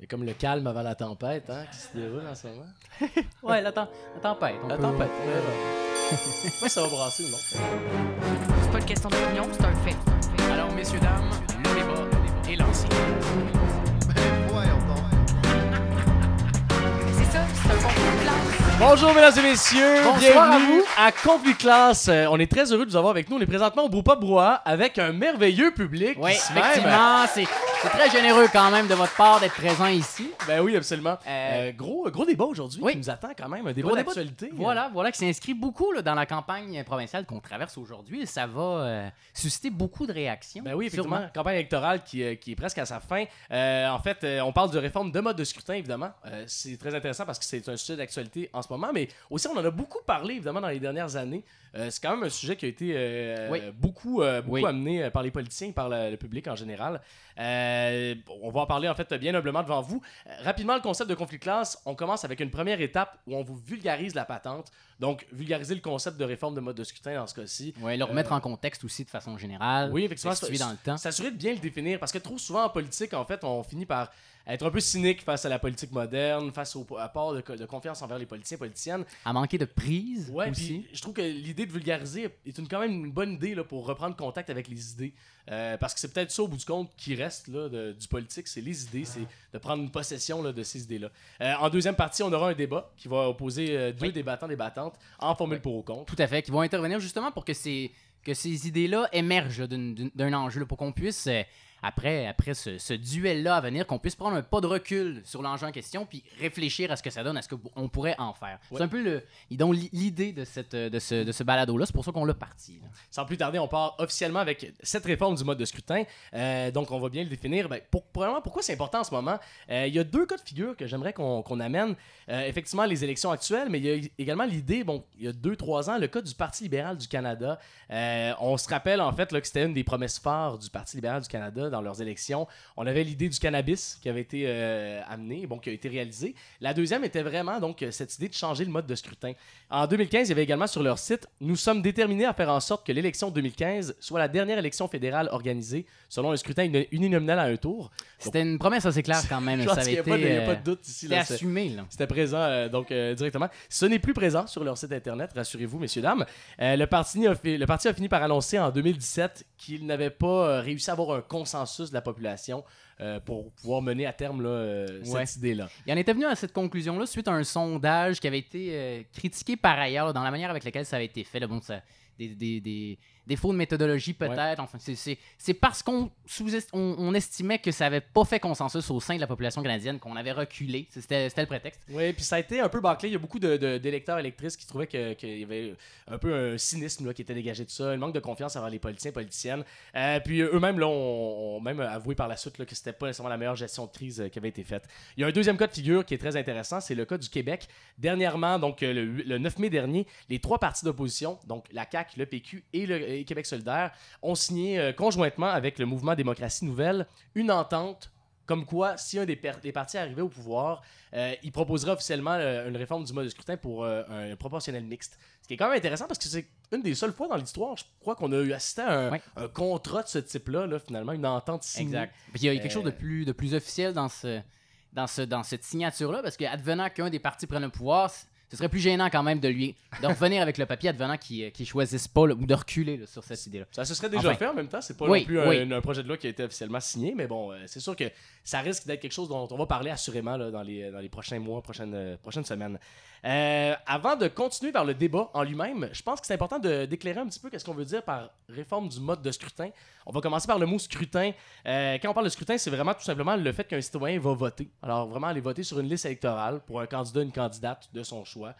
Il y a comme le calme avant la tempête, hein, qui se déroule en ce moment. Ouais, la tempête. La tempête, moi, ça va brasser ou non? C'est pas une question d'opinion, c'est un fait. Alors, messieurs, dames, le débat est lancé. C'est ça, c'est un concours de classe. Bonjour, mesdames et messieurs. Bonsoir à Bienvenue vous. à Conflit de classe. On est très heureux de vous avoir avec nous. On est présentement au Brewpub Brouhaha avec un merveilleux public. Oui, ici effectivement, c'est très généreux quand même de votre part d'être présent ici. Ben oui, absolument. Euh, Gros débat aujourd'hui oui. qui nous attend quand même. Un débat Gros débat. d'actualité. Voilà, qui s'inscrit beaucoup là, dans la campagne provinciale qu'on traverse aujourd'hui. Ça va susciter beaucoup de réactions. Ben oui, effectivement. sûrement. Campagne électorale qui est presque à sa fin. En fait, on parle de réforme de mode de scrutin, évidemment. C'est très intéressant parce que c'est un sujet d'actualité en ce moment, mais aussi on en a beaucoup parlé, évidemment, dans les dernières années. C'est quand même un sujet qui a été Oui. beaucoup Oui. amené par les politiciens et par le public en général. On va en parler, en fait, bien humblement devant vous. Rapidement, le concept de conflit de classe, on commence avec une première étape où on vous vulgarise la patente. Donc, vulgariser le concept de réforme de mode de scrutin dans ce cas-ci. Ouais, le remettre en contexte aussi de façon générale. Oui, effectivement. Situer dans le temps. S'assurer de bien le définir parce que trop souvent en politique, en fait, on finit par être un peu cynique face à la politique moderne, face au apport de confiance envers les politiciens et politiciennes. À manquer de prise Ouais, aussi. puis je trouve que l'idée de vulgariser est quand même une bonne idée là, pour reprendre contact avec les idées. Parce que c'est peut-être ça, au bout du compte, qui reste là, du politique, c'est les idées, c'est de prendre une possession là, de ces idées-là. En deuxième partie, on aura un débat qui va opposer deux débattants, débattantes en formule pour ou contre. Tout à fait, qui vont intervenir justement pour que ces idées-là émergent là, d'un enjeu, là, pour qu'on puisse, après ce duel-là à venir, qu'on puisse prendre un pas de recul sur l'enjeu en question, puis réfléchir à ce que ça donne, à ce qu'on pourrait en faire. Ouais. C'est un peu l'idée de ce balado-là, c'est pour ça qu'on l'a parti. Là. Sans plus tarder, on part officiellement avec cette réforme du mode de scrutin. Donc, on va bien le définir. Premièrement, pourquoi c'est important en ce moment? Il y a deux cas de figure que j'aimerais qu'on amène. Effectivement, les élections actuelles, mais il y a également l'idée, il y a 2-3 ans, le cas du Parti libéral du Canada. On se rappelle, en fait, là, que c'était une des promesses phares du Parti libéral du Canada dans leurs élections. On avait l'idée du cannabis qui avait été amenée, qui a été réalisée. La deuxième était vraiment donc cette idée de changer le mode de scrutin. En 2015, il y avait également sur leur site « Nous sommes déterminés à faire en sorte que l'élection 2015 soit la dernière élection fédérale organisée selon un scrutin uninominal à un tour. » C'était une promesse assez claire quand même. Je Ça pense avait qu'il n'y été a pas de doute ici. c'était Là, assumé. Là. c'était présent directement. Ce n'est plus présent sur leur site internet, rassurez-vous, messieurs, dames. Le parti a fini par annoncer en 2017 qu'il n'avait pas réussi à avoir un consensus de la population pour pouvoir mener à terme cette idée-là. Il en était venu à cette conclusion-là suite à un sondage qui avait été critiqué par ailleurs là, dans la manière avec laquelle ça avait été fait. Là, des défauts de méthodologie peut-être. Enfin, c'est parce qu'on on estimait que ça n'avait pas fait consensus au sein de la population canadienne qu'on avait reculé. C'était le prétexte. Oui, puis ça a été un peu bâclé. Il y a beaucoup d'électeurs électrices qui trouvaient qu'il y avait un peu un cynisme là, qui était dégagé de ça, un manque de confiance envers les politiciens et politiciennes. Puis eux-mêmes là, ont même avoué par la suite là, que c'était pas nécessairement la meilleure gestion de crise qui avait été faite. Il y a un deuxième cas de figure qui est très intéressant, c'est le cas du Québec. Dernièrement, donc le 9 mai dernier, les trois partis d'opposition, donc la CAQ, le PQ et le Québec solidaire, ont signé conjointement avec le mouvement Démocratie Nouvelle une entente comme quoi, si un des partis arrivait au pouvoir, il proposerait officiellement une réforme du mode de scrutin pour un proportionnel mixte. Ce qui est quand même intéressant parce que c'est une des seules fois dans l'histoire, je crois, qu'on a eu assisté à un contrat de ce type-là, finalement, une entente signée. Exact. Puis il y a quelque chose de plus officiel dans cette signature-là, parce qu'advenant qu'un des partis prenne le pouvoir, ce serait plus gênant quand même de revenir avec le papier advenant qui choisissent pas là, ou de reculer là, sur cette idée-là. Ça se serait déjà fait en même temps, c'est pas non plus un projet de loi qui a été officiellement signé, mais bon, c'est sûr que ça risque d'être quelque chose dont on va parler assurément là, dans les prochains mois, prochaines semaines. Avant de continuer vers le débat en lui-même, je pense que c'est important d'éclairer un petit peu qu'est-ce qu'on veut dire par réforme du mode de scrutin. On va commencer par le mot scrutin. Quand on parle de scrutin, c'est vraiment tout simplement le fait qu'un citoyen va voter. Alors vraiment aller voter sur une liste électorale pour un candidat, une candidate de son choix.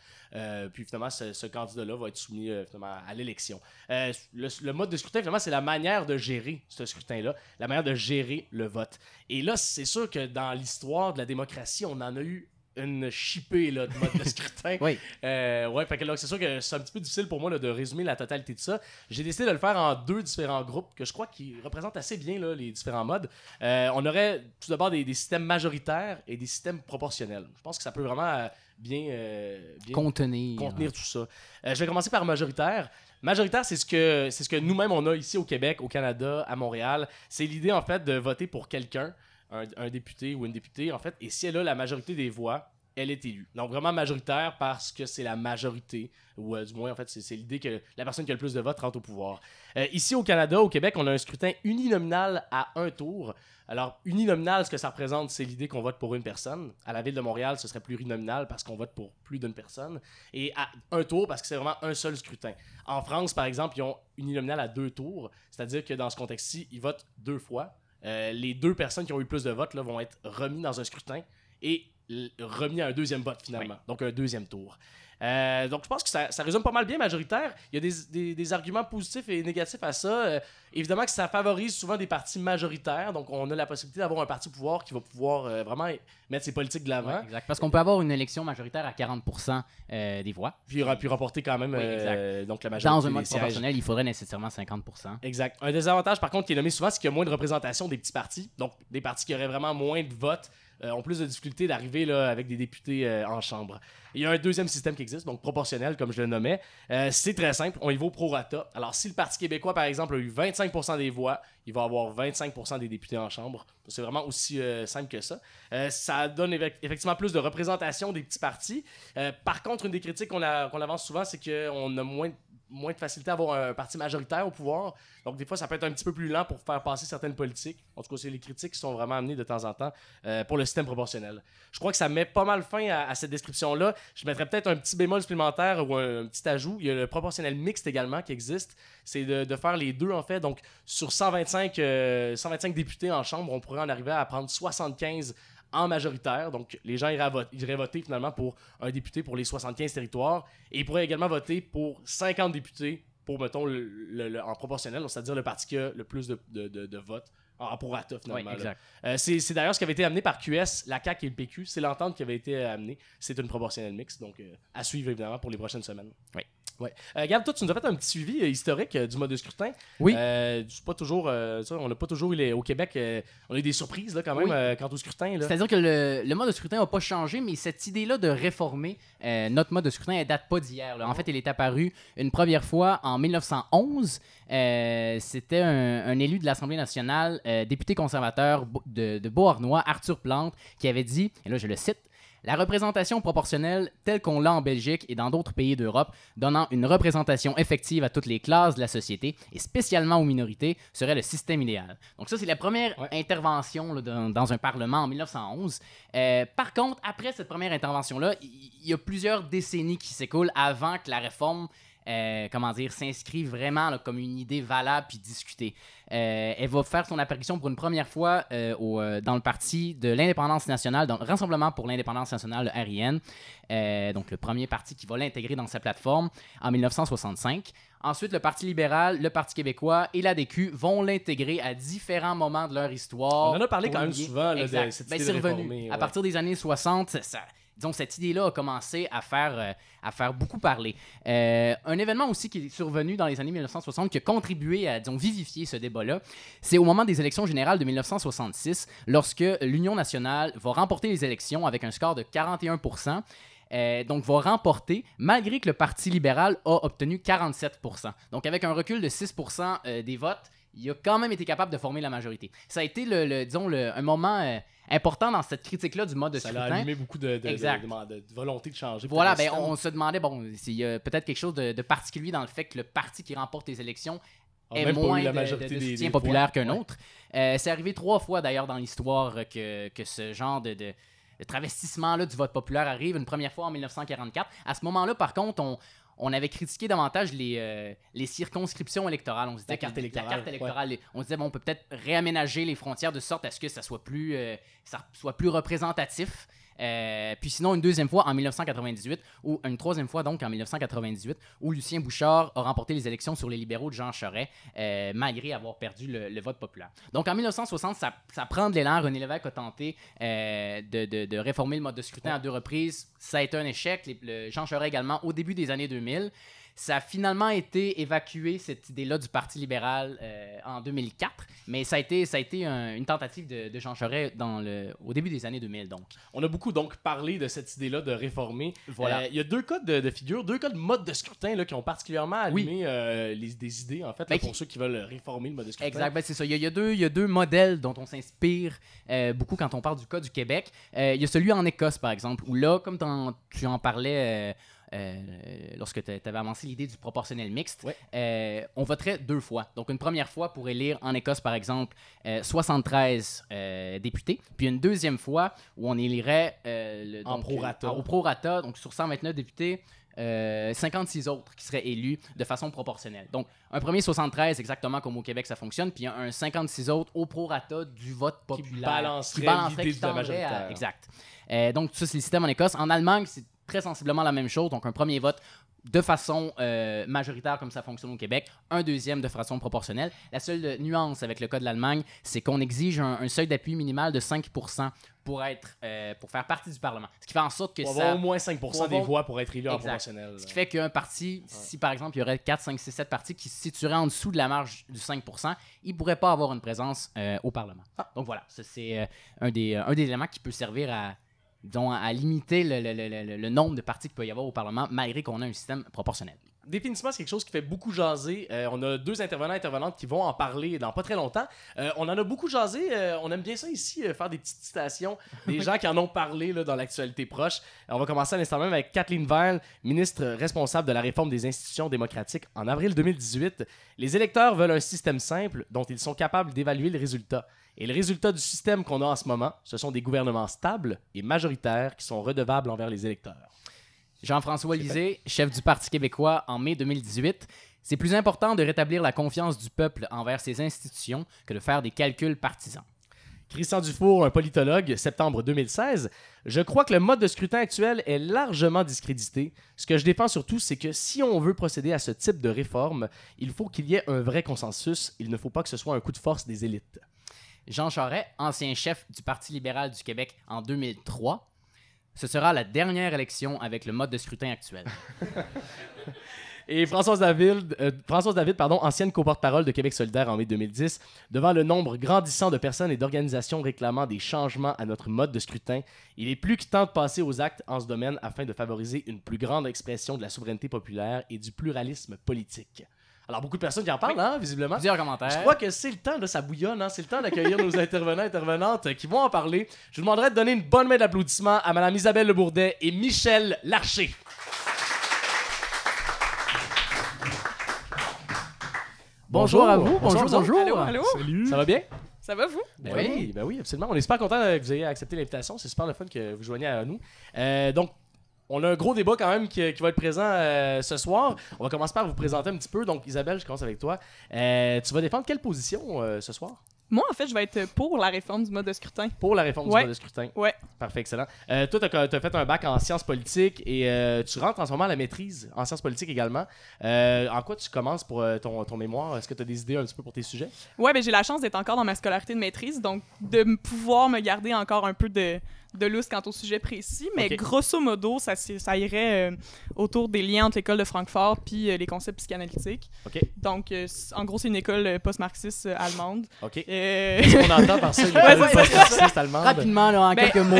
Puis finalement, ce candidat-là va être soumis finalement, à l'élection. Le mode de scrutin, finalement, c'est la manière de gérer ce scrutin-là, la manière de gérer le vote. Et là, c'est sûr que dans l'histoire de la démocratie, on en a eu une chipée là, de mode de scrutin. Oui. Fait que là, c'est sûr que c'est un petit peu difficile pour moi là, de résumer la totalité de ça. J'ai décidé de le faire en deux différents groupes que je crois qui représentent assez bien là, les différents modes. On aurait tout d'abord des systèmes majoritaires et des systèmes proportionnels. Je pense que ça peut vraiment bien contenir tout ça. Je vais commencer par majoritaire. Majoritaire, c'est ce que nous-mêmes on a ici au Québec, au Canada, à Montréal. C'est l'idée en fait de voter pour quelqu'un un député ou une députée, en fait, et si elle a la majorité des voix, elle est élue. Donc vraiment majoritaire parce que c'est la majorité, ou du moins en fait c'est l'idée que la personne qui a le plus de votes rentre au pouvoir. Ici au Canada, au Québec, on a un scrutin uninominal à un tour. Alors uninominal, ce que ça représente, c'est l'idée qu'on vote pour une personne. À la ville de Montréal, ce serait plurinominal parce qu'on vote pour plus d'une personne. Et à un tour parce que c'est vraiment un seul scrutin. En France, par exemple, ils ont uninominal à 2 tours, c'est-à-dire que dans ce contexte-ci, ils votent 2 fois. Les 2 personnes qui ont eu le plus de votes là, vont être remis dans un scrutin et remis à un deuxième vote finalement, donc un deuxième tour. Donc je pense que ça résume pas mal bien majoritaire. Il y a des arguments positifs et négatifs à ça. Évidemment que ça favorise souvent des partis majoritaires, donc on a la possibilité d'avoir un parti au pouvoir qui va pouvoir vraiment mettre ses politiques de l'avant. Ouais, exact. Parce qu'on peut avoir une élection majoritaire à 40% des voix. Puis remporter quand même donc la majorité dans un des mode sièges. proportionnel, il faudrait nécessairement 50%. Exact. Un désavantage par contre qui est nommé souvent, c'est qu'il y a moins de représentation des petits partis, donc des partis qui auraient vraiment moins de votes ont plus de difficultés d'arriver là, avec des députés en chambre. Il y a un deuxième système qui existe, donc proportionnel, comme je le nommais. C'est très simple, on y va au prorata. Alors, si le Parti québécois, par exemple, a eu 25% des voix, il va avoir 25% des députés en chambre. C'est vraiment aussi simple que ça. Ça donne effectivement plus de représentation des petits partis. Par contre, une des critiques qu'on avance souvent, c'est qu'on a moins de facilité à avoir un parti majoritaire au pouvoir. Donc, des fois, ça peut être un petit peu plus lent pour faire passer certaines politiques. En tout cas, c'est les critiques qui sont vraiment amenées de temps en temps pour le système proportionnel. Je crois que ça met pas mal fin à cette description-là. Je mettrais peut-être un petit bémol supplémentaire ou un petit ajout. Il y a le proportionnel mixte également qui existe. C'est de faire les deux, en fait. Donc, sur 125 députés en chambre, on pourrait en arriver à prendre 75 en majoritaire. Donc, les gens iraient voter finalement pour un député pour les 75 territoires. Et ils pourraient également voter pour 50 députés pour, mettons, en proportionnel, c'est-à-dire le parti qui a le plus de votes en prorata, finalement. Oui, exact. C'est d'ailleurs ce qui avait été amené par QS, la CAQ et le PQ. C'est l'entente qui avait été amenée. C'est une proportionnelle mixte. Donc, à suivre, évidemment, pour les prochaines semaines. Oui. Ouais. Gab, toi, tu nous as fait un petit suivi historique du mode de scrutin. Oui. C'est pas toujours, on n'a pas toujours au Québec, on a eu des surprises là, quand même quant au scrutin. Là. C'est-à-dire que le mode de scrutin n'a pas changé, mais cette idée-là de réformer notre mode de scrutin, elle date pas d'hier. En fait, elle est apparue une première fois en 1911. C'était un élu de l'Assemblée nationale, député conservateur de Beauharnois, Arthur Plante, qui avait dit, et là je le cite, la représentation proportionnelle telle qu'on l'a en Belgique et dans d'autres pays d'Europe, donnant une représentation effective à toutes les classes de la société et spécialement aux minorités, serait le système idéal. Donc ça, c'est la première intervention là, dans un parlement en 1911. Par contre, après cette première intervention-là, il y a plusieurs décennies qui s'écoulent avant que la réforme s'inscrive vraiment là, comme une idée valable puis discutée. Elle va faire son apparition pour une première fois dans le parti de l'indépendance nationale, dans le Rassemblement pour l'indépendance nationale, le RIN, donc le premier parti qui va l'intégrer dans sa plateforme en 1965. Ensuite, le Parti libéral, le Parti québécois et l'ADQ vont l'intégrer à différents moments de leur histoire. On en a parlé quand même souvent là, de cette idée de réformer. À partir des années 60, disons, cette idée-là a commencé à faire beaucoup parler. Un événement aussi qui est survenu dans les années 1960 qui a contribué à, disons, vivifier ce débat-là, c'est au moment des élections générales de 1966, lorsque l'Union nationale va remporter les élections avec un score de 41%. Donc, va remporter, malgré que le Parti libéral a obtenu 47%. Donc, avec un recul de 6% des votes, il a quand même été capable de former la majorité. Ça a été, un moment important dans cette critique-là du mode de scrutin. Ça a allumé beaucoup de volonté de changer. Voilà, on se demandait, s'il y a peut-être quelque chose de particulier dans le fait que le parti qui remporte les élections ait moins de soutien populaire qu'un autre. C'est arrivé 3 fois, d'ailleurs, dans l'histoire que ce genre de travestissement-là du vote populaire arrive. Une première fois en 1944. À ce moment-là, par contre, on avait critiqué davantage les circonscriptions électorales. On se disait la carte électorale. Ouais. On se disait, on peut peut-être réaménager les frontières de sorte à ce que ça soit plus représentatif. Puis sinon, une deuxième fois en 1998, ou une troisième fois donc en 1998, où Lucien Bouchard a remporté les élections sur les libéraux de Jean Charest, malgré avoir perdu le vote populaire. Donc en 1960, ça prend de l'élan. René Lévesque a tenté de réformer le mode de scrutin à 2 reprises. Ça a été un échec. Jean Charest également au début des années 2000. Ça a finalement été évacué, cette idée-là du Parti libéral en 2004, mais ça a été une tentative de Jean Charest au début des années 2000. Donc. On a beaucoup donc parlé de cette idée-là de réformer. Voilà. Il y a 2 cas de figure, 2 cas de mode de scrutin là, qui ont particulièrement allumé des idées, en fait, là, pour ceux qui veulent réformer le mode de scrutin. Exact, ben c'est ça. Il y a deux modèles dont on s'inspire beaucoup quand on parle du cas du Québec. Il y a celui en Écosse, par exemple, où là, comme tu en parlais lorsque tu avais avancé l'idée du proportionnel mixte, on voterait 2 fois. Donc, une première fois pour élire en Écosse, par exemple, 73 députés, puis une deuxième fois où on élirait en prorata. Au prorata, donc sur 129 députés, 56 autres qui seraient élus de façon proportionnelle. Donc, un premier 73, exactement comme au Québec ça fonctionne, puis un 56 autres au prorata du vote populaire. Qui balancerait l'idée de la majoritaire. Exact. Donc, ça, c'est le système en Écosse. En Allemagne, c'est très sensiblement la même chose. Donc, un premier vote de façon majoritaire, comme ça fonctionne au Québec, un deuxième de façon proportionnelle. La seule nuance avec le cas de l'Allemagne, c'est qu'on exige un seuil d'appui minimal de 5% pour faire partie du Parlement. Ce qui fait en sorte que ça... avoir au moins 5% des voix pour être élu en exact. proportionnel. Ce qui fait qu'un parti, si par exemple, il y aurait 4, 5, 6, 7 partis qui se situeraient en dessous de la marge du 5%, ils ne pourraient pas avoir une présence au Parlement. Donc voilà, ça, c'est un des éléments qui peut servir à limiter le nombre de partis qu'il peut y avoir au Parlement, malgré qu'on a un système proportionnel. Définitivement, c'est quelque chose qui fait beaucoup jaser. On a 2 intervenants et intervenantes qui vont en parler dans pas très longtemps. On en a beaucoup jasé. On aime bien ça ici, faire des petites citations des gens qui en ont parlé là, dans l'actualité proche. On va commencer à l'instant même avec Kathleen Weyl, ministre responsable de la réforme des institutions démocratiques en avril 2018. Les électeurs veulent un système simple dont ils sont capables d'évaluer le résultat. Et le résultat du système qu'on a en ce moment, ce sont des gouvernements stables et majoritaires qui sont redevables envers les électeurs. Jean-François Lisée, chef du Parti québécois en mai 2018, c'est plus important de rétablir la confiance du peuple envers ses institutions que de faire des calculs partisans. Christian Dufour, un politologue, septembre 2016, je crois que le mode de scrutin actuel est largement discrédité. Ce que je défends surtout, c'est que si on veut procéder à ce type de réforme, il faut qu'il y ait un vrai consensus. Il ne faut pas que ce soit un coup de force des élites. Jean Charest, ancien chef du Parti libéral du Québec en 2003, ce sera la dernière élection avec le mode de scrutin actuel. Et Françoise David, ancienne co-porte-parole de Québec solidaire en mai 2010, devant le nombre grandissant de personnes et d'organisations réclamant des changements à notre mode de scrutin, il est plus que temps de passer aux actes en ce domaine afin de favoriser une plus grande expression de la souveraineté populaire et du pluralisme politique. Alors, beaucoup de personnes qui en parlent, hein, visiblement. Plusieurs commentaires. Je crois que c'est le temps, là, ça bouillonne, hein, c'est le temps d'accueillir nos intervenants et intervenantes qui vont en parler. Je vous demanderai de donner une bonne main d'applaudissement à Mme Isabelle Lebourdet et Michel Larcher. Bonjour à vous, bonjour. Allô? Salut. Ça va bien? Ça va, vous? Ben oui, absolument. On est super content que vous ayez accepté l'invitation. C'est super le fun que vous joigniez à nous. Donc, on a un gros débat quand même qui va être présent ce soir. On va commencer par vous présenter un petit peu. Donc, Isabelle, je commence avec toi. Tu vas défendre quelle position ce soir? Moi, en fait, je vais être pour la réforme du mode de scrutin. Pour la réforme du mode de scrutin? Ouais. Parfait, excellent. Toi, tu as fait un bac en sciences politiques et tu rentres en ce moment à la maîtrise en sciences politiques également. En quoi tu commences pour ton mémoire? Est-ce que tu as des idées un petit peu pour tes sujets? Ouais, ben j'ai la chance d'être encore dans ma scolarité de maîtrise, donc de pouvoir me garder encore un peu de lousse quant au sujet précis, mais grosso modo, ça irait autour des liens entre l'école de Francfort puis les concepts psychanalytiques. Donc, en gros, c'est une école post-marxiste allemande. Qu'est-ce qu'on entend par ça, une école post-marxiste allemande? Rapidement, là, en quelques mots.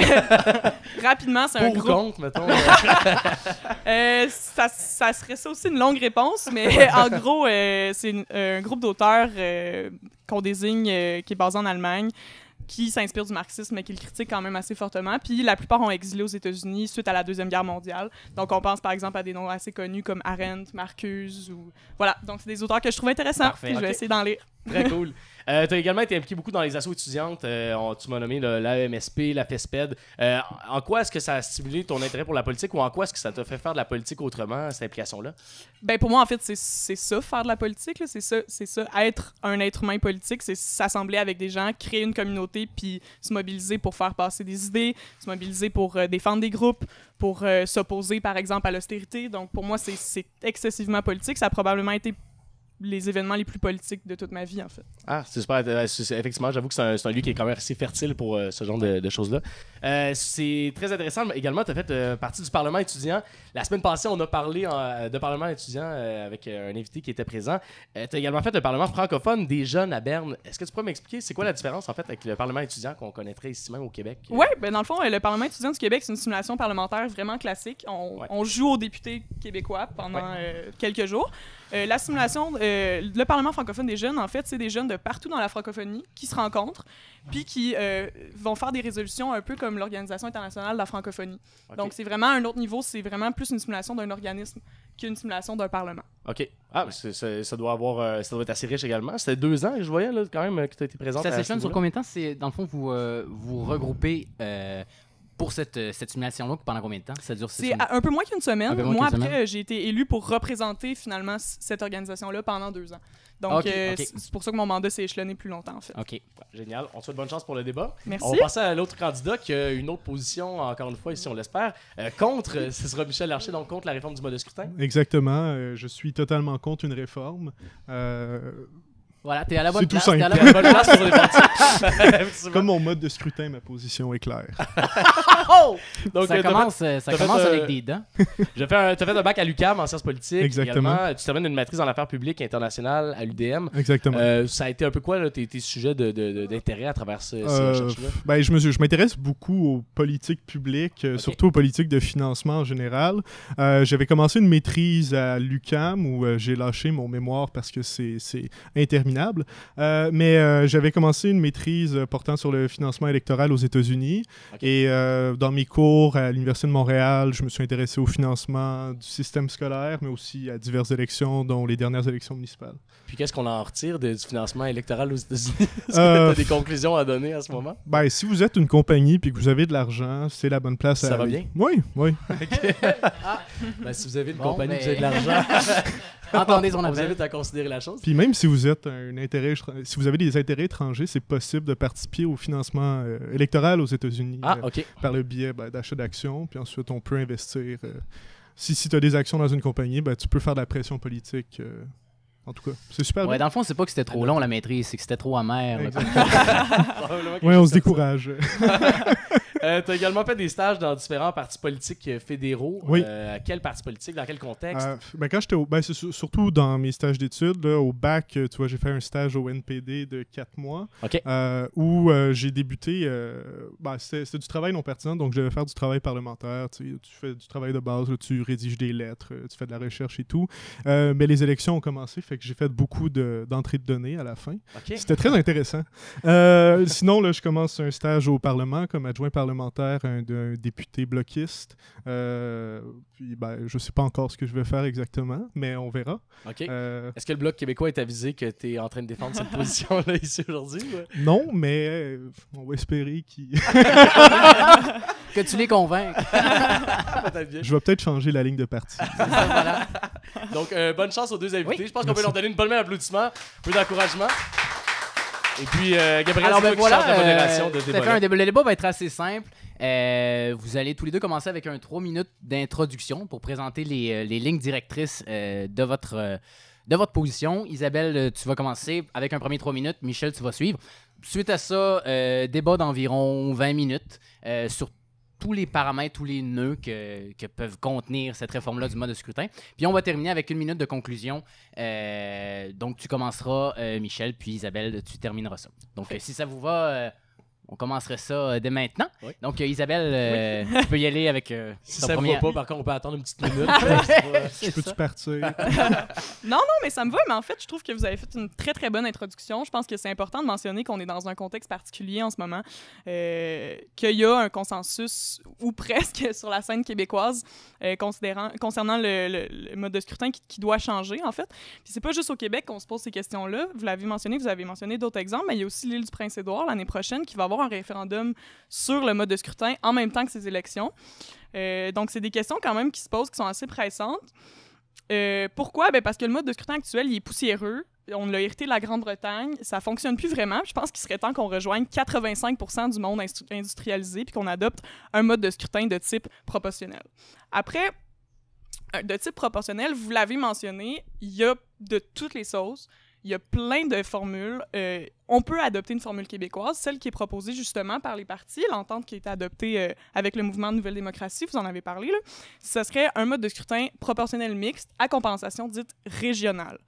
Rapidement, c'est un groupe... Pour ou contre, mettons? Ça serait ça aussi une longue réponse, mais en gros, c'est un groupe d'auteurs qu'on désigne, qui est basé en Allemagne, qui s'inspire du marxisme, mais qui le critique quand même assez fortement. Puis la plupart ont exilé aux États-Unis suite à la Deuxième Guerre mondiale. Donc on pense par exemple à des noms assez connus comme Arendt, Marcuse, ou... Voilà, donc c'est des auteurs que je trouve intéressants. Parfait, je vais essayer d'en lire. Très cool. Tu as également été impliqué beaucoup dans les assos étudiantes. Tu m'as nommé l'AMSP, la FESPED. En quoi est-ce que ça a stimulé ton intérêt pour la politique ou en quoi est-ce que ça t'a fait faire de la politique autrement, cette implication-là? Ben pour moi, en fait, c'est ça, faire de la politique. Là. C'est ça. Être un être humain politique, c'est s'assembler avec des gens, créer une communauté, puis se mobiliser pour faire passer des idées, se mobiliser pour défendre des groupes, pour s'opposer, par exemple, à l'austérité. Donc pour moi, c'est excessivement politique. Ça a probablement été les événements les plus politiques de toute ma vie, en fait. Ah, c'est super. Effectivement, j'avoue que c'est un lieu qui est quand même assez fertile pour ce genre de choses-là. C'est très intéressant. Mais également, tu as fait partie du Parlement étudiant. La semaine passée, on a parlé de Parlement étudiant avec un invité qui était présent. Tu as également fait un Parlement francophone des jeunes à Berne. Est-ce que tu pourrais m'expliquer c'est quoi la différence en fait avec le Parlement étudiant qu'on connaîtrait ici même au Québec? Oui, ben dans le fond, le Parlement étudiant du Québec, c'est une simulation parlementaire vraiment classique. On joue aux députés québécois pendant quelques jours. La simulation, le Parlement francophone des jeunes, en fait, c'est des jeunes de partout dans la francophonie qui se rencontrent puis qui vont faire des résolutions un peu comme l'Organisation internationale de la francophonie. Okay. Donc, c'est vraiment un autre niveau, c'est vraiment plus une simulation d'un organisme qu'une simulation d'un parlement. OK. Ah, ça doit être assez riche également. C'était 2 ans que je voyais là, quand même que tu as été présent. Ça s'échelonne sur combien de temps? C'est, dans le fond, vous regroupez pour cette simulation-là pendant combien de temps? Ça dure 6 C'est semaines? un peu moins qu'une semaine. Un peu moins Moi, qu'une après, j'ai été élu pour représenter finalement cette organisation-là pendant 2 ans. Donc, Ok. c'est pour ça que mon mandat s'est échelonné plus longtemps, en fait. OK. Génial. On te souhaite bonne chance pour le débat. Merci. On va passer à l'autre candidat qui a une autre position, encore une fois, ici, on l'espère. Contre, ce sera Michel Larcher, donc contre la réforme du mode de scrutin. Exactement. Je suis totalement contre une réforme. Voilà, t'es à la bonne C'est tout place. simple. t'es à la T'as une bonne place pour les partis. Comme mon mode de scrutin, ma position est claire. Donc, Ça commence avec des dents. Tu as fait un bac à l'UQAM en sciences politiques. Exactement. Également. Tu termines une maîtrise en affaires publiques internationales à l'UDM. Exactement. Ça a été un peu quoi là, tes sujets d'intérêt à travers ces recherches-là? Ben, je m'intéresse beaucoup aux politiques publiques, surtout aux politiques de financement en général. J'avais commencé une maîtrise à l'UQAM où j'ai lâché mon mémoire parce que c'est interminable. Mais j'avais commencé une maîtrise portant sur le financement électoral aux États-Unis. Okay. Et dans mes cours à l'Université de Montréal, je me suis intéressé au financement du système scolaire, mais aussi à diverses élections, dont les dernières élections municipales. Puis qu'est-ce qu'on en retire du financement électoral aux États-Unis? Est-ce que tu as des conclusions à donner à ce moment? Ben, si vous êtes une compagnie et que vous avez de l'argent, c'est la bonne place à aller. Ça va bien? Oui. Okay. Ben, si vous avez une compagnie et que vous avez de l'argent... Entendez son appel. On vous appel. invite à considérer la chose. Puis même si vous êtes si vous avez des intérêts étrangers, c'est possible de participer au financement électoral aux États-Unis par le biais d'achat d'actions. Puis ensuite, on peut investir. Si tu as des actions dans une compagnie, tu peux faire de la pression politique. En tout cas, c'est super bien. Dans le fond, c'est pas que c'était trop long la maîtrise, c'est que c'était trop amer. Oui, on se décourage. Tu as également fait des stages dans différents partis politiques fédéraux. Oui. Quel parti politique? Dans quel contexte? Quand j'étais c'est surtout dans mes stages d'études. Là, au bac, tu vois, j'ai fait un stage au NPD de 4 mois. Okay. Où j'ai débuté... c'était du travail non pertinent, donc je devais faire du travail parlementaire. Tu fais du travail de base, là, tu rédiges des lettres, tu fais de la recherche et tout. Mais les élections ont commencé, fait que j'ai fait beaucoup d'entrées de données à la fin. Okay. C'était très intéressant. Sinon, là, je commence un stage au Parlement comme adjoint parlementaire d'un député bloquiste. Puis, je sais pas encore ce que je vais faire exactement, mais on verra. OK. Est-ce que le Bloc québécois est avisé que tu es en train de défendre cette position-là ici aujourd'hui? Ouais? Non, mais on va espérer que tu les convainques. Je vais peut-être changer la ligne de parti. Voilà. Donc, bonne chance aux deux invités. Oui. Je pense qu'on peut leur donner une bonne main d'applaudissement, un peu d'encouragement. Et puis, Gabriel, alors, c'est toi qui charge la modération de tout à débat. fait, le débat va être assez simple. Vous allez tous les deux commencer avec un 3 minutes d'introduction pour présenter les lignes directrices de votre position. Isabelle, tu vas commencer avec un premier 3 minutes. Michel, tu vas suivre. Suite à ça, débat d'environ 20 minutes sur tous les paramètres, tous les nœuds que peuvent contenir cette réforme-là du mode de scrutin. Puis on va terminer avec 1 minute de conclusion. Donc tu commenceras, Michel, puis Isabelle, tu termineras ça. Donc si ça vous va, on commencerait ça dès maintenant. Oui. Donc Isabelle, tu peux y aller avec Si ton ça ne premier... va pas, par contre, on peut attendre une petite minute. Je peux-tu partir? Non, mais ça me va. Mais en fait, je trouve que vous avez fait une très, très bonne introduction. Je pense que c'est important de mentionner qu'on est dans un contexte particulier en ce moment, qu'il y a un consensus, ou presque, sur la scène québécoise concernant le mode de scrutin qui doit changer, en fait. Puis c'est pas juste au Québec qu'on se pose ces questions-là. Vous l'avez mentionné, vous avez mentionné d'autres exemples, mais il y a aussi l'île du Prince-Édouard l'année prochaine qui va avoir un référendum sur le mode de scrutin en même temps que ces élections. Donc, c'est des questions quand même qui se posent, qui sont assez pressantes. Pourquoi? Parce que le mode de scrutin actuel, il est poussiéreux. On l'a hérité de la Grande-Bretagne. Ça fonctionne plus vraiment. Je pense qu'il serait temps qu'on rejoigne 85% du monde industrialisé puis qu'on adopte un mode de scrutin de type proportionnel. Après, de type proportionnel, vous l'avez mentionné, il y a de toutes les sauces. Il y a plein de formules. On peut adopter une formule québécoise, celle qui est proposée justement par les partis, l'entente qui a été adoptée avec le mouvement Nouvelle Démocratie, vous en avez parlé, là. Ce serait un mode de scrutin proportionnel mixte à compensation dite régionale.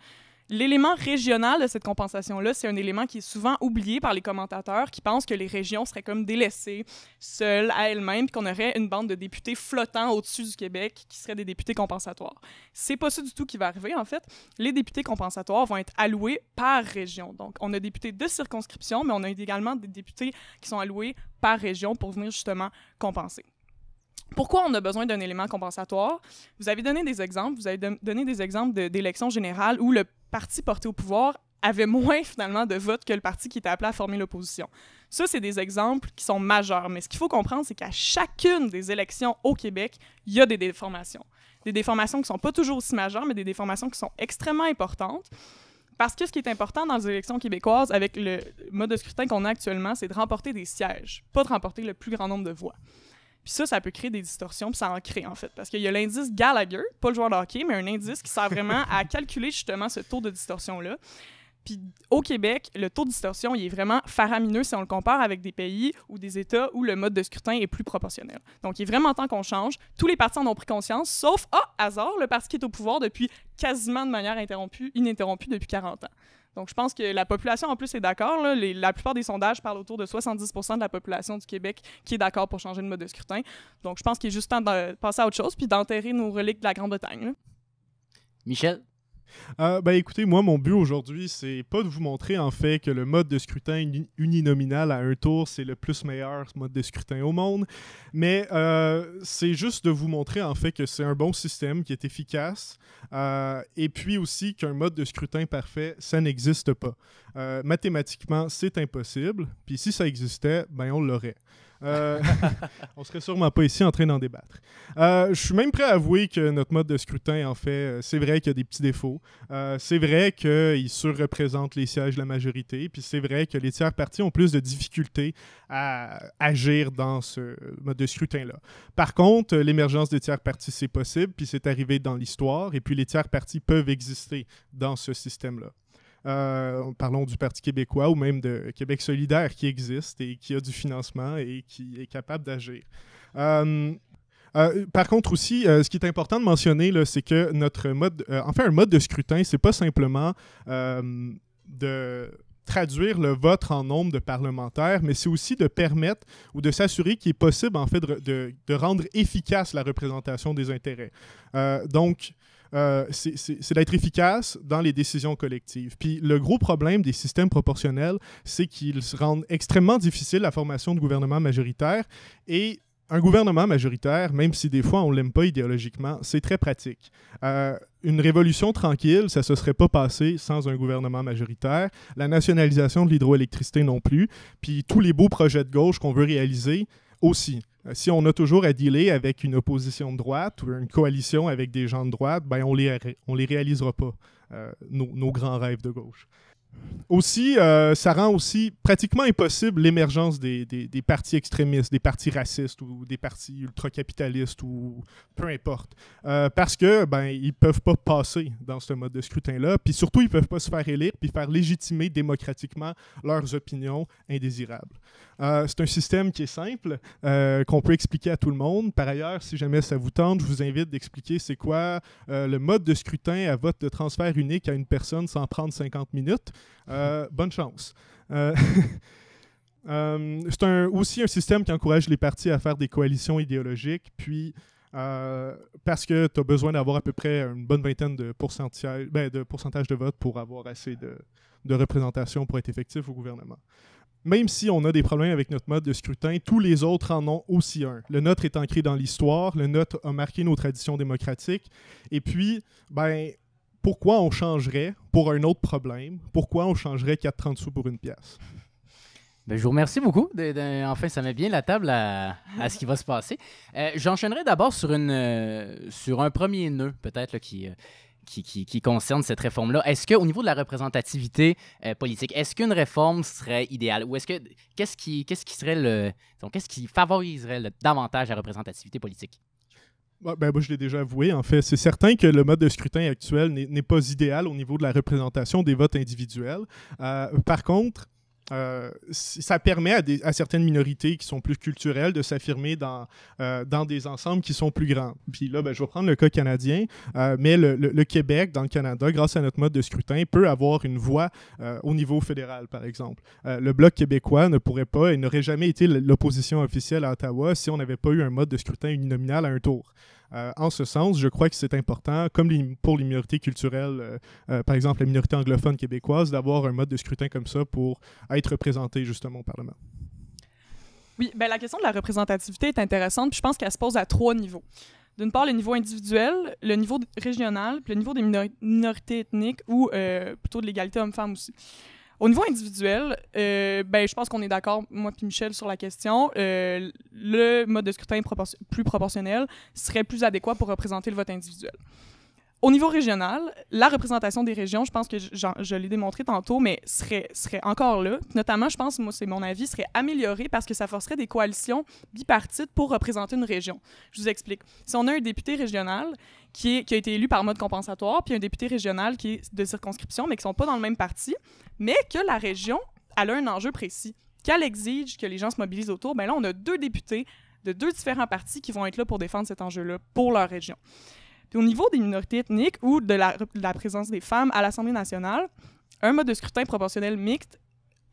L'élément régional de cette compensation-là, c'est un élément qui est souvent oublié par les commentateurs qui pensent que les régions seraient comme délaissées, seules à elles-mêmes, puis qu'on aurait une bande de députés flottants au-dessus du Québec qui seraient des députés compensatoires. C'est pas ça du tout qui va arriver, en fait. Les députés compensatoires vont être alloués par région. Donc, on a des députés de circonscription, mais on a également des députés qui sont alloués par région pour venir justement compenser. Pourquoi on a besoin d'un élément compensatoire? Vous avez donné des exemples. Vous avez donné des exemples d'élections générales où le parti porté au pouvoir avait moins, finalement, de votes que le parti qui était appelé à former l'opposition. Ça, c'est des exemples qui sont majeurs. Mais ce qu'il faut comprendre, c'est qu'à chacune des élections au Québec, il y a des déformations. Des déformations qui ne sont pas toujours aussi majeures, mais des déformations qui sont extrêmement importantes. Parce que ce qui est important dans les élections québécoises, avec le mode de scrutin qu'on a actuellement, c'est de remporter des sièges, pas de remporter le plus grand nombre de voix. Puis ça peut créer des distorsions, puis ça en crée, en fait. Parce qu'il y a l'indice Gallagher, pas le joueur de hockey, mais un indice qui sert vraiment à calculer, justement, ce taux de distorsion-là. Puis au Québec, le taux de distorsion, il est vraiment faramineux si on le compare avec des pays ou des États où le mode de scrutin est plus proportionnel. Donc, il est vraiment temps qu'on change. Tous les partis en ont pris conscience, sauf, hasard, le parti qui est au pouvoir depuis quasiment de manière ininterrompue depuis 40 ans. Donc, je pense que la population, en plus, est d'accord. Là. La plupart des sondages parlent autour de 70% de la population du Québec qui est d'accord pour changer de mode de scrutin. Donc, je pense qu'il est juste temps de passer à autre chose puis d'enterrer nos reliques de la Grande-Bretagne. Là. Michel? Écoutez, moi, mon but aujourd'hui, c'est pas de vous montrer en fait que le mode de scrutin uninominal à un tour, c'est le plus meilleur mode de scrutin au monde, mais c'est juste de vous montrer en fait que c'est un bon système qui est efficace, et puis aussi qu'un mode de scrutin parfait, ça n'existe pas. Mathématiquement, c'est impossible, puis si ça existait, ben on l'aurait. On serait sûrement pas ici en train d'en débattre. Je suis même prêt à avouer que notre mode de scrutin, en fait, c'est vrai qu'il y a des petits défauts. C'est vrai qu'il surreprésente les sièges de la majorité, puis c'est vrai que les tiers partis ont plus de difficultés à agir dans ce mode de scrutin-là. Par contre, l'émergence des tiers partis, c'est possible, puis c'est arrivé dans l'histoire, et puis les tiers partis peuvent exister dans ce système-là. Parlons du Parti québécois ou même de Québec solidaire qui existe et qui a du financement et qui est capable d'agir. Par contre aussi, ce qui est important de mentionner, là, c'est que notre mode, un mode de scrutin, c'est pas simplement de traduire le vote en nombre de parlementaires, mais c'est aussi de permettre ou de s'assurer qu'il est possible en fait de rendre efficace la représentation des intérêts. C'est d'être efficace dans les décisions collectives. Puis le gros problème des systèmes proportionnels, c'est qu'ils rendent extrêmement difficile la formation de gouvernements majoritaires. Et un gouvernement majoritaire, même si des fois on ne l'aime pas idéologiquement, c'est très pratique. Une révolution tranquille, ça ne se serait pas passé sans un gouvernement majoritaire. La nationalisation de l'hydroélectricité non plus. Puis tous les beaux projets de gauche qu'on veut réaliser aussi. Si on a toujours à dealer avec une opposition de droite ou une coalition avec des gens de droite, ben on les réalisera pas, nos grands rêves de gauche. Aussi, ça rend aussi pratiquement impossible l'émergence des partis extrémistes, des partis racistes ou des partis ultra-capitalistes ou peu importe. Parce que ils peuvent pas passer dans ce mode de scrutin-là, puis surtout, ils peuvent pas se faire élire puis faire légitimer démocratiquement leurs opinions indésirables. C'est un système qui est simple, qu'on peut expliquer à tout le monde. Par ailleurs, si jamais ça vous tente, je vous invite d'expliquer c'est quoi le mode de scrutin à vote de transfert unique à une personne sans prendre 50 minutes. Bonne chance. C'est aussi un système qui encourage les partis à faire des coalitions idéologiques, puis parce que tu as besoin d'avoir à peu près une bonne vingtaine de pourcentage de vote pour avoir assez de représentation pour être effectif au gouvernement. Même si on a des problèmes avec notre mode de scrutin, tous les autres en ont aussi un. Le nôtre est ancré dans l'histoire, le nôtre a marqué nos traditions démocratiques, et puis, pourquoi on changerait pour un autre problème? Pourquoi on changerait 4,30 sous pour une pièce? Je vous remercie beaucoup. Enfin, ça met bien la table à ce qui va se passer. J'enchaînerai d'abord sur un premier nœud, peut-être, là, qui concerne cette réforme-là. Est-ce qu'au niveau de la représentativité politique, est-ce qu'une réforme serait idéale? Ou qu'est-ce qui favoriserait davantage la représentativité politique? Moi, je l'ai déjà avoué, en fait. C'est certain que le mode de scrutin actuel n'est pas idéal au niveau de la représentation des votes individuels. Par contre, ça permet à certaines minorités qui sont plus culturelles de s'affirmer dans des ensembles qui sont plus grands. Puis là, je vais prendre le cas canadien, mais le Québec, dans le Canada, grâce à notre mode de scrutin, peut avoir une voix au niveau fédéral, par exemple. Le Bloc québécois ne pourrait pas et n'aurait jamais été l'opposition officielle à Ottawa si on n'avait pas eu un mode de scrutin uninominal à un tour. En ce sens, je crois que c'est important, comme pour les minorités culturelles, par exemple la minorité anglophone québécoise, d'avoir un mode de scrutin comme ça pour être représenté justement au Parlement. Oui, la question de la représentativité est intéressante, puis je pense qu'elle se pose à 3 niveaux. D'une part, le niveau individuel, le niveau régional, puis le niveau des minorités ethniques ou plutôt de l'égalité homme-femme aussi. Au niveau individuel, je pense qu'on est d'accord, moi et Michel, sur la question. Le mode de scrutin plus proportionnel serait plus adéquat pour représenter le vote individuel. Au niveau régional, la représentation des régions, je pense que je l'ai démontré tantôt, mais serait encore là. Notamment, je pense, moi c'est mon avis, serait améliorée parce que ça forcerait des coalitions bipartites pour représenter une région. Je vous explique. Si on a un député régional qui a été élu par mode compensatoire, puis un député régional qui est de circonscription, mais qui ne sont pas dans le même parti, mais que la région, elle a un enjeu précis, qu'elle exige que les gens se mobilisent autour, là, on a 2 députés de 2 différents partis qui vont être là pour défendre cet enjeu-là pour leur région. Puis au niveau des minorités ethniques ou de la présence des femmes à l'Assemblée nationale, un mode de scrutin proportionnel mixte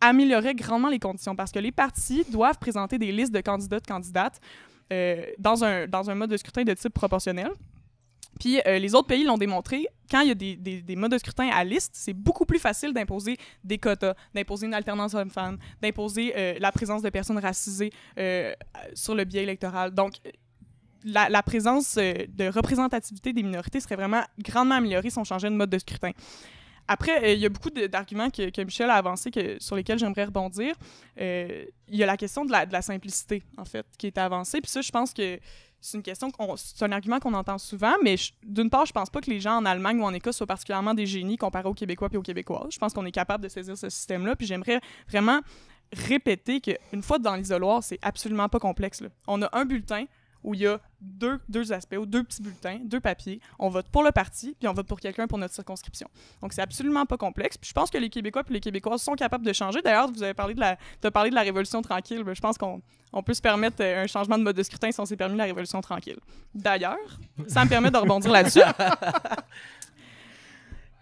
améliorerait grandement les conditions parce que les partis doivent présenter des listes de candidats, de candidates dans un mode de scrutin de type proportionnel. Puis les autres pays l'ont démontré, quand il y a des modes de scrutin à liste, c'est beaucoup plus facile d'imposer des quotas, d'imposer une alternance homme-femme, d'imposer la présence de personnes racisées sur le biais électoral. Donc, la présence de représentativité des minorités serait vraiment grandement améliorée si on changeait de mode de scrutin. Après, il y a beaucoup d'arguments que Michel a avancés sur lesquels j'aimerais rebondir. Il y a la question de la simplicité, en fait, qui est avancée. Puis ça, je pense que c'est une question, c'est un argument qu'on entend souvent, mais d'une part, je pense pas que les gens en Allemagne ou en Écosse soient particulièrement des génies comparés aux Québécois et aux Québécoises. Je pense qu'on est capable de saisir ce système-là, puis j'aimerais vraiment répéter qu'une fois dans l'isoloir, c'est absolument pas complexe, là. On a un bulletin où il y a deux aspects, ou 2 petits bulletins, 2 papiers. On vote pour le parti, puis on vote pour quelqu'un pour notre circonscription. Donc, c'est absolument pas complexe. Puis je pense que les Québécois et les Québécoises sont capables de changer. D'ailleurs, vous avez parlé de la Révolution tranquille. Je pense qu'on peut se permettre un changement de mode de scrutin si on s'est permis la Révolution tranquille. D'ailleurs, ça me permet de rebondir là-dessus.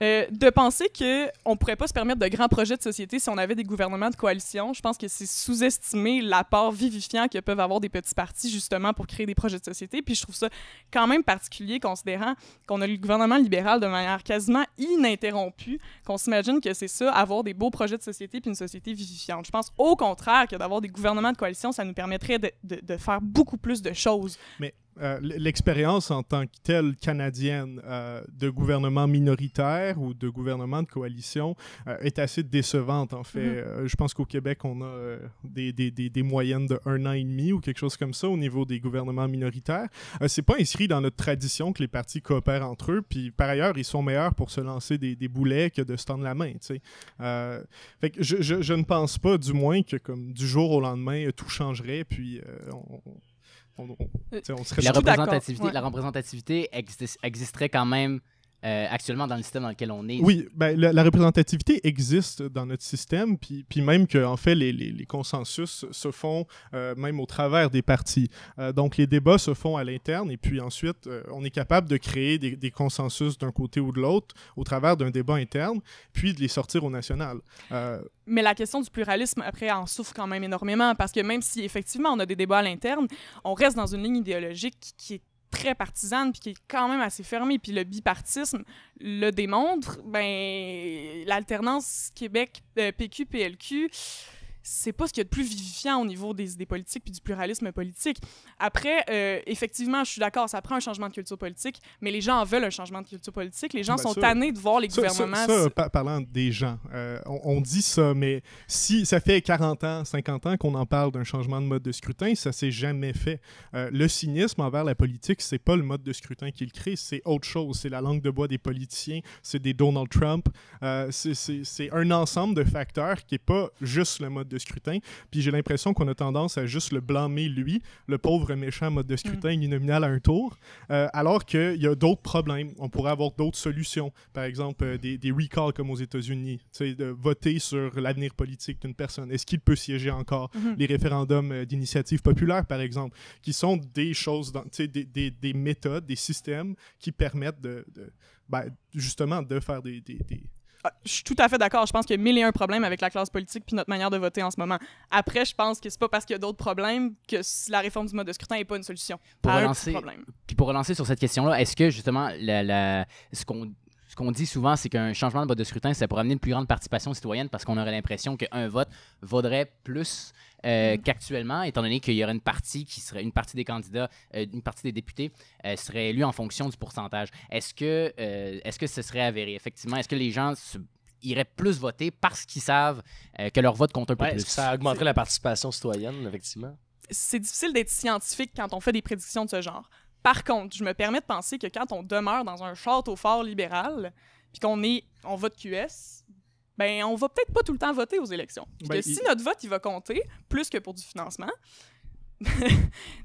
De penser qu'on ne pourrait pas se permettre de grands projets de société si on avait des gouvernements de coalition, je pense que c'est sous-estimer l'apport vivifiant que peuvent avoir des petits partis justement pour créer des projets de société. Puis je trouve ça quand même particulier considérant qu'on a le gouvernement libéral de manière quasiment ininterrompue, qu'on s'imagine que c'est ça, avoir des beaux projets de société puis une société vivifiante. Je pense au contraire que d'avoir des gouvernements de coalition, ça nous permettrait de faire beaucoup plus de choses. Mais l'expérience en tant que telle canadienne de gouvernement minoritaire ou de gouvernement de coalition est assez décevante, en fait. Je pense qu'au Québec, on a des moyennes de 1 an et demi ou quelque chose comme ça au niveau des gouvernements minoritaires. C'est pas inscrit dans notre tradition que les partis coopèrent entre eux, puis par ailleurs, ils sont meilleurs pour se lancer des boulets que de se tendre la main, tu sais. Fait que je ne pense pas, du moins, que comme du jour au lendemain, tout changerait, puis on serait la représentativité existerait quand même actuellement dans le système dans lequel on est. Oui, la représentativité existe dans notre système, puis même que en fait les consensus se font même au travers des partis. Donc les débats se font à l'interne et puis ensuite on est capable de créer des consensus d'un côté ou de l'autre au travers d'un débat interne, puis de les sortir au national. Mais la question du pluralisme, après, en souffre quand même énormément parce que même si effectivement on a des débats à l'interne, on reste dans une ligne idéologique qui est très partisane puis qui est quand même assez fermée. Puis le bipartisme le démontre. L'alternance Québec, PQ, PLQ, c'est pas ce qu'il y a de plus vivifiant au niveau des idées politiques puis du pluralisme politique. Après, effectivement, je suis d'accord, ça prend un changement de culture politique, mais les gens en veulent un changement de culture politique. Les gens sont tannés de voir les gouvernements... Parlant des gens, on dit ça, mais si ça fait 40 ans, 50 ans qu'on en parle d'un changement de mode de scrutin, ça s'est jamais fait. Le cynisme envers la politique, c'est pas le mode de scrutin qui le crée, c'est autre chose. C'est la langue de bois des politiciens, c'est des Donald Trump. C'est un ensemble de facteurs qui est pas juste le mode de de scrutin. Puis j'ai l'impression qu'on a tendance à juste le blâmer, lui, le pauvre méchant mode de scrutin uninominal à un tour, alors qu'il y a d'autres problèmes. On pourrait avoir d'autres solutions. Par exemple, des recalls comme aux États-Unis, de voter sur l'avenir politique d'une personne. Est-ce qu'il peut siéger encore? Les référendums d'initiative populaire, par exemple, qui sont des choses, des méthodes, des systèmes qui permettent justement de faire des... Je suis tout à fait d'accord. Je pense qu'il y a 1001 problèmes avec la classe politique puis notre manière de voter en ce moment. Après, je pense que c'est pas parce qu'il y a d'autres problèmes que la réforme du mode de scrutin n'est pas une solution. Pour relancer sur cette question-là, est-ce que justement ce qu'on dit souvent, c'est qu'un changement de mode de scrutin, c'est pour amener une plus grande participation citoyenne parce qu'on aurait l'impression qu'un vote vaudrait plus qu'actuellement, étant donné qu'il y aurait une partie des candidats, une partie des députés serait élue en fonction du pourcentage. Est-ce que ce serait avéré, effectivement? Est-ce que les gens iraient plus voter parce qu'ils savent que leur vote compte un peu plus? Ça augmenterait la participation citoyenne, effectivement. C'est difficile d'être scientifique quand on fait des prédictions de ce genre. Par contre, je me permets de penser que quand on demeure dans un château fort libéral, puis qu'on vote QS, ben on va peut-être pas tout le temps voter aux élections. Parce que si notre vote il va compter plus que pour du financement,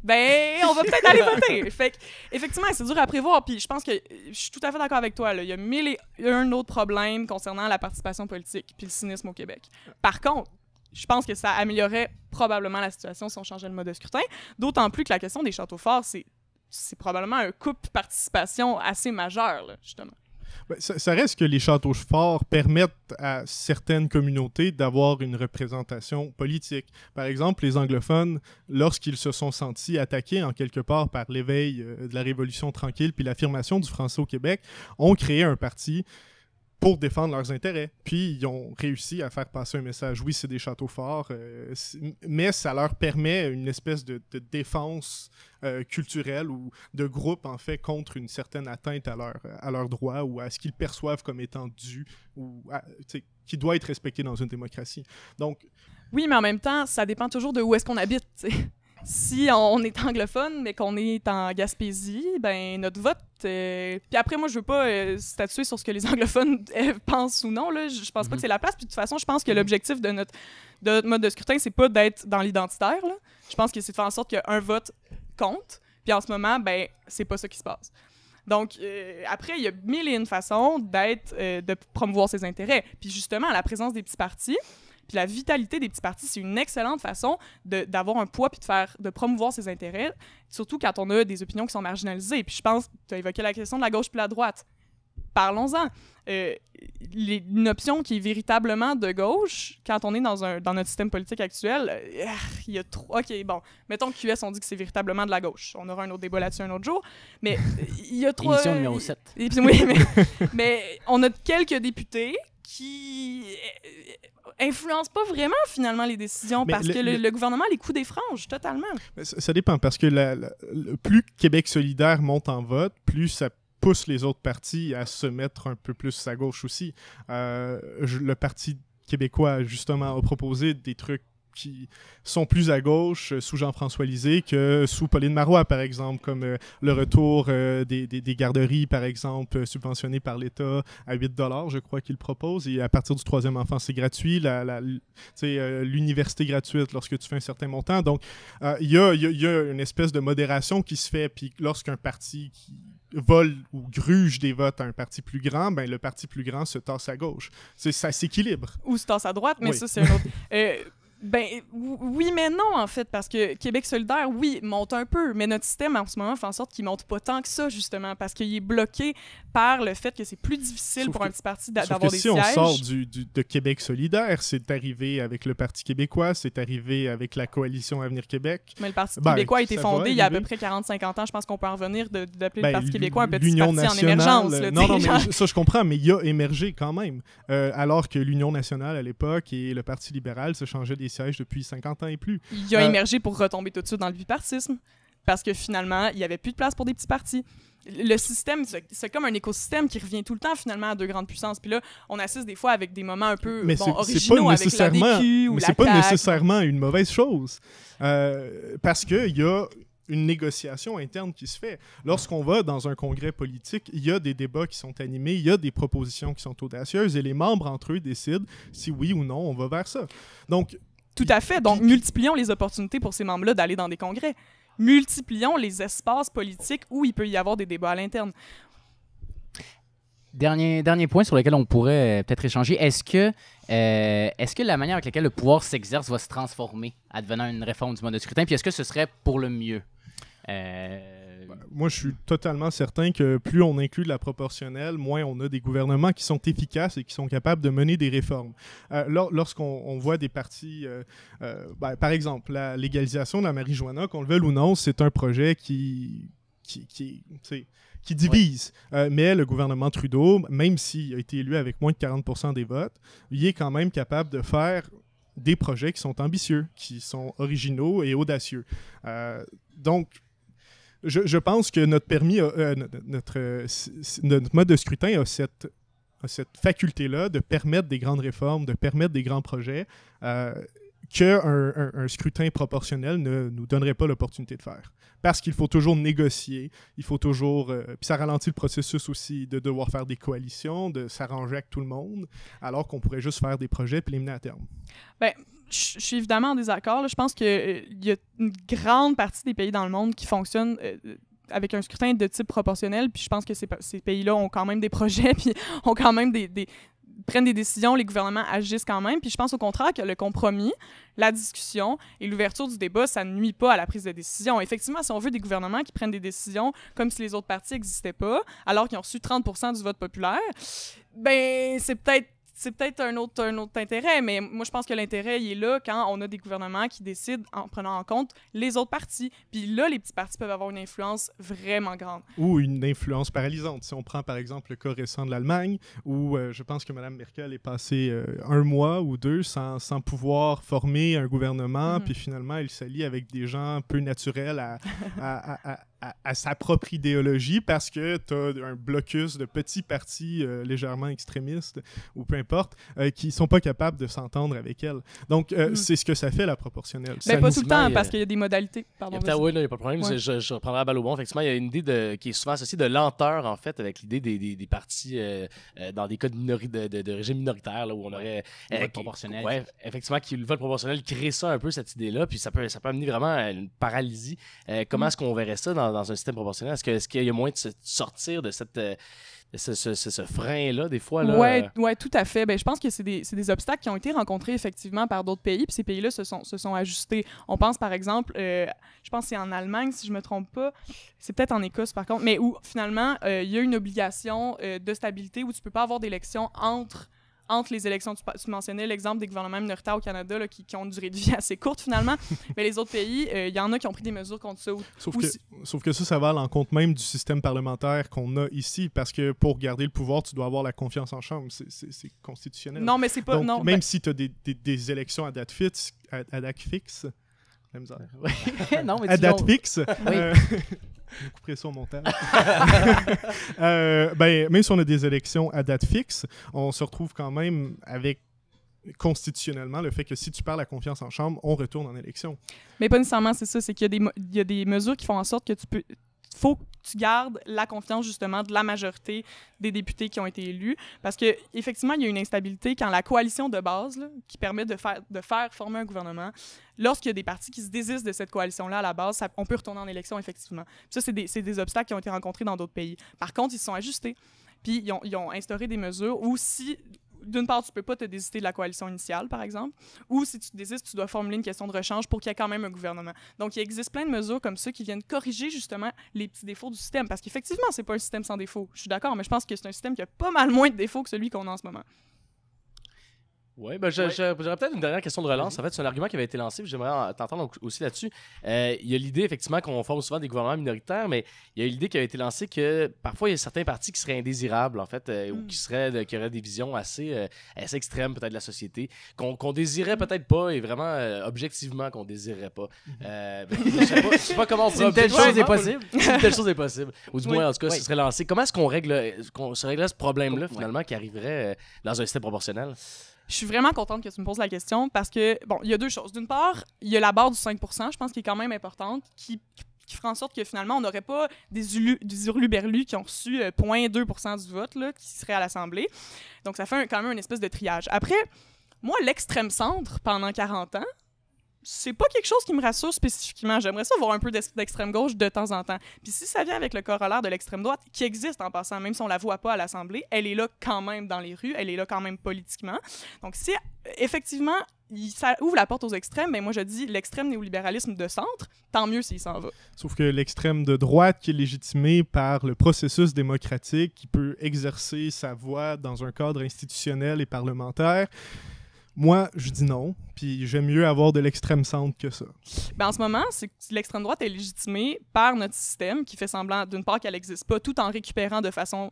ben on va peut-être aller voter. Fait que, effectivement, c'est dur à prévoir. Puis je pense que je suis tout à fait d'accord avec toi. Là. Il y a 1001 autres problèmes concernant la participation politique puis le cynisme au Québec. Par contre, je pense que ça améliorerait probablement la situation si on changeait le mode de scrutin. D'autant plus que la question des châteaux forts, c'est probablement un couple participation assez majeur, là, justement. Ça reste que les châteaux forts permettent à certaines communautés d'avoir une représentation politique. Par exemple, les anglophones, lorsqu'ils se sont sentis attaqués en quelque part par l'éveil de la Révolution tranquille puis l'affirmation du français au Québec, ont créé un parti pour défendre leurs intérêts. Puis, ils ont réussi à faire passer un message. Oui, c'est des châteaux forts, mais ça leur permet une espèce de défense culturelle ou de groupe, en fait, contre une certaine atteinte à leurs droits ou à ce qu'ils perçoivent comme étant dû ou qui doit être respecté dans une démocratie. Donc... Oui, mais en même temps, ça dépend toujours de où est-ce qu'on habite, t'sais. Si on est anglophone, mais qu'on est en Gaspésie, ben notre vote... Puis après, moi, je veux pas statuer sur ce que les anglophones pensent ou non. Là. Je pense pas que c'est la place. Puis de toute façon, je pense que l'objectif de notre mode de scrutin, c'est pas d'être dans l'identitaire. Là. Je pense que c'est de faire en sorte qu'un vote compte. Puis en ce moment, ben c'est pas ça qui se passe. Donc, après, il y a 1001 façons de promouvoir ses intérêts. Puis justement, la présence des petits partis... Puis la vitalité des petits partis, c'est une excellente façon d'avoir un poids puis de promouvoir ses intérêts, surtout quand on a des opinions qui sont marginalisées. Puis je pense, tu as évoqué la question de la gauche puis la droite. Parlons-en. Une option qui est véritablement de gauche, quand on est dans notre système politique actuel, il y a trop... OK, bon, mettons que QS, on dit que c'est véritablement de la gauche. On aura un autre débat là-dessus un autre jour. Mais il y a trop... Émission numéro 7. Oui, mais on a quelques députés qui influencent pas vraiment, finalement, les décisions, parce que le gouvernement les coups des franges, totalement. Ça dépend, parce que plus Québec solidaire monte en vote, plus ça pousse les autres partis à se mettre un peu plus à gauche aussi. Le Parti québécois, justement, a proposé des trucs qui sont plus à gauche sous Jean-François Lisée que sous Pauline Marois, par exemple, comme le retour des garderies, par exemple, subventionnées par l'État à 8 $, je crois qu'il propose, et à partir du 3e enfant, c'est gratuit, l'université gratuite lorsque tu fais un certain montant. Donc, il y a une espèce de modération qui se fait, puis lorsqu'un parti qui vole ou gruge des votes à un parti plus grand, ben le parti plus grand se tasse à gauche. Ça s'équilibre. Ou se tasse à droite, mais oui. Ça, c'est un autre... Ben oui, mais non, en fait, parce que Québec solidaire, oui, monte un peu, mais notre système, en ce moment, fait en sorte qu'il monte pas tant que ça, justement, parce qu'il est bloqué par le fait que c'est plus difficile pour un petit parti d'avoir des sièges. Si on sort de Québec solidaire, c'est arrivé avec le Parti québécois, c'est arrivé avec la coalition Avenir Québec. Mais le Parti québécois a été fondé il y a à peu près 45-50 ans. Je pense qu'on peut en revenir d'appeler le Parti québécois un petit parti en émergence. Là, non, mais ça, je comprends, mais il a émergé quand même. Alors que l'Union nationale, à l'époque, et le Parti libéral se changeaient des sièges depuis 50 ans et plus. Il a émergé pour retomber tout de suite dans le bipartisme, parce que finalement, il n'y avait plus de place pour des petits partis. Le système, c'est comme un écosystème qui revient tout le temps finalement à deux grandes puissances. Puis là, on assiste des fois avec des moments un peu originaux avec l'ADQ ou la CAQ. Mais c'est pas nécessairement une mauvaise chose. Parce qu'il y a une négociation interne qui se fait. Lorsqu'on va dans un congrès politique, il y a des débats qui sont animés, il y a des propositions qui sont audacieuses et les membres entre eux décident si oui ou non on va vers ça. Donc, Tout à fait. Donc, multiplions les opportunités pour ces membres-là d'aller dans des congrès. Multiplions les espaces politiques où il peut y avoir des débats à l'interne. Dernier point sur lequel on pourrait peut-être échanger, est-ce que la manière avec laquelle le pouvoir s'exerce va se transformer advenant une réforme du mode de scrutin, puis est-ce que ce serait pour le mieux? Moi, je suis totalement certain que plus on inclut de la proportionnelle, moins on a des gouvernements qui sont efficaces et qui sont capables de mener des réformes. Lorsqu'on voit des partis, par exemple, la légalisation de la marijuana, qu'on le veuille ou non, c'est un projet qui divise. Mais le gouvernement Trudeau, même s'il a été élu avec moins de 40% des votes, il est quand même capable de faire des projets qui sont ambitieux, qui sont originaux et audacieux. Donc, je pense que notre mode de scrutin a cette faculté-là de permettre des grandes réformes, de permettre des grands projets qu'un scrutin proportionnel ne nous donnerait pas l'opportunité de faire. Parce qu'il faut toujours négocier, il faut toujours... puis ça ralentit le processus aussi de devoir faire des coalitions, de s'arranger avec tout le monde, alors qu'on pourrait juste faire des projets puis les mener à terme. Ben, je suis évidemment en désaccord. Là. Je pense qu'il y a une grande partie des pays dans le monde qui fonctionnent avec un scrutin de type proportionnel, puis je pense que ces pays-là ont quand même des projets, puis ont quand même prennent des décisions, les gouvernements agissent quand même. Puis je pense au contraire que le compromis, la discussion et l'ouverture du débat, ça ne nuit pas à la prise de décision. Effectivement, si on veut des gouvernements qui prennent des décisions comme si les autres partis n'existaient pas, alors qu'ils ont reçu 30% du vote populaire, ben c'est peut-être un autre intérêt, mais moi, je pense que l'intérêt, il est là quand on a des gouvernements qui décident en prenant en compte les autres partis. Puis là, les petits partis peuvent avoir une influence vraiment grande. Ou une influence paralysante. Si on prend, par exemple, le cas récent de l'Allemagne, où je pense que Mme Merkel est passée 1 mois ou 2 sans pouvoir former un gouvernement, puis finalement, elle s'allie avec des gens peu naturels à sa propre idéologie parce que tu as un blocus de petits partis légèrement extrémistes ou peu importe, qui ne sont pas capables de s'entendre avec elle. Donc, c'est ce que ça fait, la proportionnelle. Ben, pas tout le temps, parce qu'il y a des modalités. Pardon. Oui, il n'y a pas de problème. Ouais. Je reprendrai la balle au bon. Effectivement, il y a une idée qui est souvent associée de lenteur, en fait, avec l'idée des partis dans des cas de régime minoritaire, là, où on aurait... proportionnel. Oui, effectivement, le vote proportionnel crée ça un peu, cette idée-là, puis ça peut amener vraiment à une paralysie. Comment est-ce qu'on verrait ça dans un système proportionnel? Est-ce qu'il y a moyen de sortir de cette... ce frein-là, des fois. Oui, tout à fait. Ben, je pense que c'est des obstacles qui ont été rencontrés effectivement par d'autres pays, puis ces pays-là se sont ajustés. On pense par exemple, je pense que c'est en Allemagne, si je ne me trompe pas, c'est peut-être en Écosse par contre, mais où finalement, il y a une obligation de stabilité où tu ne peux pas avoir d'élections entre les élections. Tu mentionnais l'exemple des gouvernements minoritaires au Canada là, qui ont une durée de vie assez courte finalement, mais les autres pays, il y en a qui ont pris des mesures contre ça. Sauf que ça va à l'encontre même du système parlementaire qu'on a ici, parce que pour garder le pouvoir, tu dois avoir la confiance en chambre. C'est constitutionnel. Non, mais c'est pas... Donc, non, même si tu as des élections à date fixe, non, mais à date fixe... Oui. Je couperai ça au montage. Même si on a des élections à date fixe, on se retrouve quand même avec constitutionnellement le fait que si tu perds la confiance en chambre, on retourne en élection. Mais pas nécessairement, c'est ça. C'est qu'il y a des mesures qui font en sorte que faut que tu gardes la confiance justement de la majorité des députés qui ont été élus, parce que effectivement il y a une instabilité quand la coalition de base là, qui permet de faire former un gouvernement, lorsqu'il y a des partis qui se désistent de cette coalition-là à la base, on peut retourner en élection effectivement. Puis ça, c'est des obstacles qui ont été rencontrés dans d'autres pays. Par contre, ils se sont ajustés, puis ils ont instauré des mesures où si d'une part, tu peux pas te désister de la coalition initiale, par exemple, ou si tu te désistes, tu dois formuler une question de rechange pour qu'il y ait quand même un gouvernement. Donc, il existe plein de mesures comme ça qui viennent corriger justement les petits défauts du système, parce qu'effectivement, c'est pas un système sans défauts. Je suis d'accord, mais je pense que c'est un système qui a pas mal moins de défauts que celui qu'on a en ce moment. Oui, j'aurais peut-être une dernière question de relance. En fait, c'est un argument qui avait été lancé, puis j'aimerais t'entendre aussi là-dessus. Il y a l'idée, effectivement, qu'on forme souvent des gouvernements minoritaires, mais il y a l'idée qui a été lancée que parfois, il y a certains partis qui seraient indésirables, en fait, ou qui auraient des visions assez extrêmes, peut-être, de la société, qu'on désirait peut-être pas, et vraiment, objectivement, qu'on désirait pas. Je sais pas comment on pourrait... Une telle chose est possible. Une telle chose est possible. Ou du moins, en tout cas, ce serait lancé. Comment est-ce qu'on réglerait ce problème-là, finalement, qui arriverait dans un système proportionnel? Je suis vraiment contente que tu me poses la question parce que, bon, il y a deux choses. D'une part, il y a la barre du 5%, je pense, qui est quand même importante, qui fera en sorte que finalement, on n'aurait pas des hurluberlus qui ont reçu 0,2% du vote là, qui serait à l'Assemblée. Donc, ça fait quand même une espèce de triage. Après, moi, l'extrême centre, pendant 40 ans, c'est pas quelque chose qui me rassure spécifiquement. J'aimerais ça avoir un peu d'extrême gauche de temps en temps. Puis si ça vient avec le corollaire de l'extrême droite, qui existe en passant, même si on la voit pas à l'Assemblée, elle est là quand même dans les rues, elle est là quand même politiquement. Donc si effectivement ça ouvre la porte aux extrêmes, ben moi je dis l'extrême néolibéralisme de centre, tant mieux s'il s'en va. Sauf que l'extrême de droite qui est légitimé par le processus démocratique, qui peut exercer sa voix dans un cadre institutionnel et parlementaire, moi, je dis non, puis j'aime mieux avoir de l'extrême centre que ça. Ben en ce moment, c'est que l'extrême droite est légitimée par notre système qui fait semblant, d'une part, qu'elle n'existe pas, tout en récupérant de façon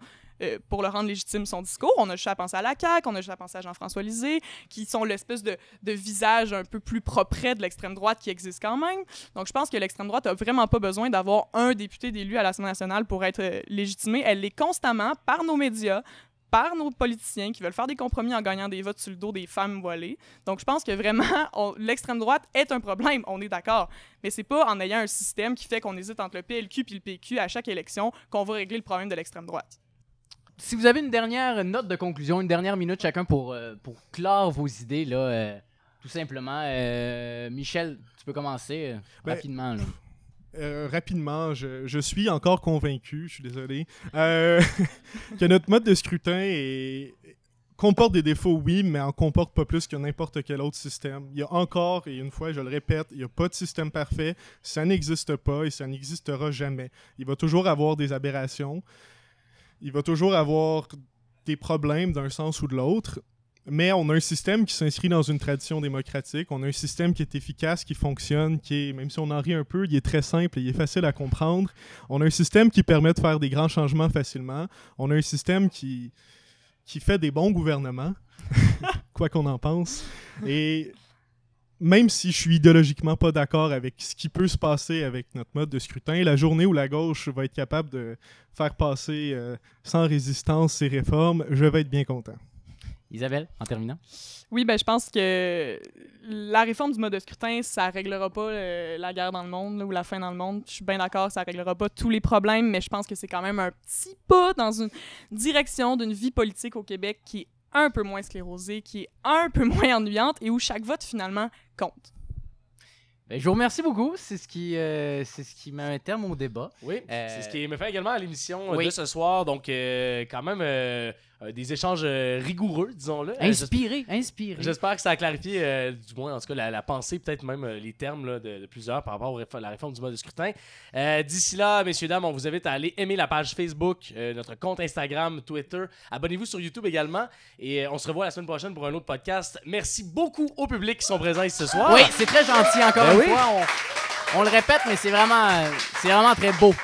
pour le rendre légitime son discours. On a juste à penser à la CAQ, on a juste à penser à Jean-François Lisée, qui sont l'espèce de visage un peu plus propre de l'extrême droite qui existe quand même. Donc je pense que l'extrême droite n'a vraiment pas besoin d'avoir un député d'élu à l'Assemblée nationale pour être légitimée. Elle l'est constamment par nos médias, par nos politiciens qui veulent faire des compromis en gagnant des votes sur le dos des femmes voilées. Donc, je pense que vraiment, l'extrême droite est un problème, on est d'accord. Mais c'est pas en ayant un système qui fait qu'on hésite entre le PLQ et le PQ à chaque élection qu'on va régler le problème de l'extrême droite. Si vous avez une dernière note de conclusion, une dernière minute chacun pour clore vos idées, là, tout simplement, Michel, tu peux commencer rapidement. Là. Rapidement, je suis encore convaincu, je suis désolé, que notre mode de scrutin comporte des défauts, oui, mais en comporte pas plus que n'importe quel autre système. Il y a encore, et une fois, je le répète, il n'y a pas de système parfait, ça n'existe pas et ça n'existera jamais. Il va toujours avoir des aberrations, il va toujours avoir des problèmes d'un sens ou de l'autre. Mais on a un système qui s'inscrit dans une tradition démocratique. On a un système qui est efficace, qui fonctionne, qui est, même si on en rit un peu, il est très simple et il est facile à comprendre. On a un système qui permet de faire des grands changements facilement. On a un système qui fait des bons gouvernements, quoi qu'on en pense. Et même si je suis idéologiquement pas d'accord avec ce qui peut se passer avec notre mode de scrutin, la journée où la gauche va être capable de faire passer sans résistance ses réformes, je vais être bien content. Isabelle, en terminant. Oui, ben je pense que la réforme du mode de scrutin, ça réglera pas la guerre dans le monde là, ou la faim dans le monde. Je suis bien d'accord, ça réglera pas tous les problèmes, mais je pense que c'est quand même un petit pas dans une direction d'une vie politique au Québec qui est un peu moins sclérosée, qui est un peu moins ennuyante et où chaque vote, finalement, compte. Ben, je vous remercie beaucoup. C'est ce qui met un terme au débat. Oui, c'est ce qui me fait également à l'émission oui. de ce soir. Donc, quand même, des échanges rigoureux, disons-le. Inspiré. J'espère que ça a clarifié, du moins, en tout cas, la pensée, peut-être même les termes là, de plusieurs par rapport à la réforme du mode de scrutin. D'ici là, messieurs, dames, on vous invite à aller aimer la page Facebook, notre compte Instagram, Twitter. Abonnez-vous sur YouTube également. Et on se revoit la semaine prochaine pour un autre podcast. Merci beaucoup au public qui sont présents ici ce soir. Oui, c'est très gentil encore une fois. On le répète, mais c'est vraiment très beau.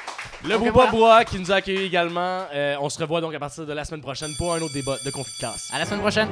Le Bois qui nous a accueillis également. On se revoit donc à partir de la semaine prochaine pour un autre débat de conflit de classe. À la semaine prochaine.